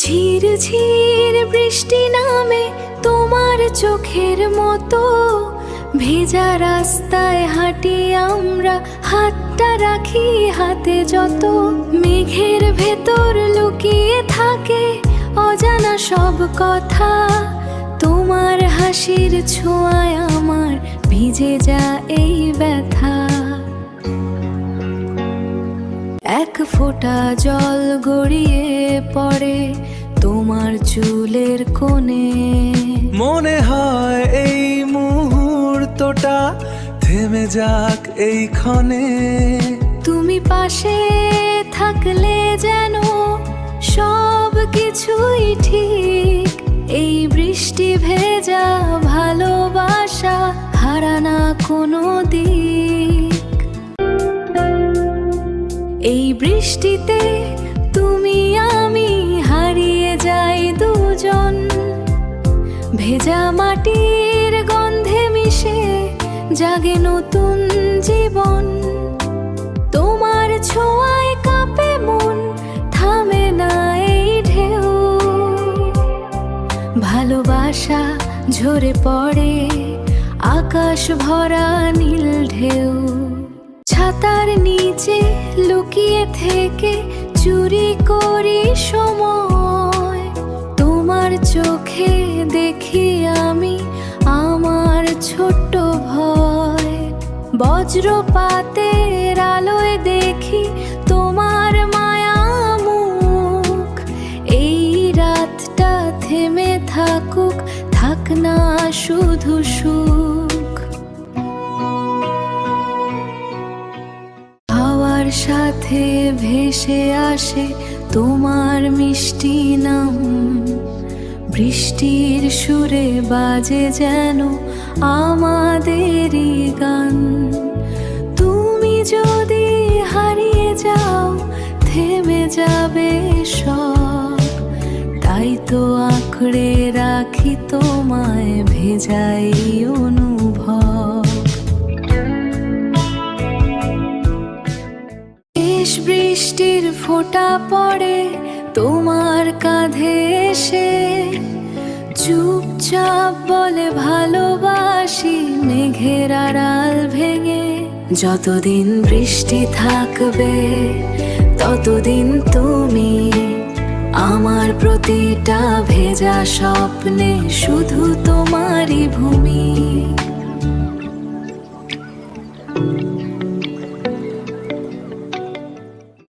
ঝির ঝির বৃষ্টি নামে তোমার চোখের মতো, ভেজা রাস্তায় হাঁটি আমরা, হাতটা রাখি হাতে যত। মেঘের ভেতর লুকিয়ে থাকে অজানা সব কথা, তোমার হাসির ছোঁয়ায় আমার ভিজে যা এই ব্যথা। এক ফোঁটা জল গড়িয়ে পড়ে তোমার চুলের কোণে, মনে হয় এই মুহূর্তটা থেমে যাক এই ক্ষণে। তুমি পাশে থাকলে যেন সব কিছুই ঠিক, এই বৃষ্টি ভেজা ভালোবাসা হারানা কোনো দিক। এই বৃষ্টিতে তুমি আমি হারিয়ে যাই দুজন, ভেজা মাটির গন্ধে মিশে জাগে নতুন জীবন। তোমার ছোঁয়ায় কাঁপে মন, থামে না এই ঢেউ, ভালোবাসা ঝরে পড়ে আকাশ ভরা নীল ঢেউ। ছাতার নিচে লুকিয়ে থেকে চুরি করি সময়, তোমার চোখে দেখি আমি আমার ছোট্ট ভয়। বজ্রপাতের আলোয় দেখি তোমার মায়া মুখ, এই রাতটা থেমে থাকুক, থাক না শুধু সুখ। হাওয়ার সাথে ভেসে আসে তোমার মিষ্টি নাম, বৃষ্টির সুরে বাজে যেন আমাদেরই গান। তুমি যদি হারিয়ে যাও থেমে যাবে সব, তাই তো আঁকড়ে রাখি তোমায় ভেজাই অনুভব। বৃষ্টির ফোঁটা পড়ে তোমার কাঁধে এসে, চুপচাপ বলে ভালোবাসি মেঘের আড়াল ভেঙে। যতদিন বৃষ্টি থাকবে ততদিন তুমি আমার প্রতিটা ভেজা স্বপ্নে শুধু তোমারই ভূমি।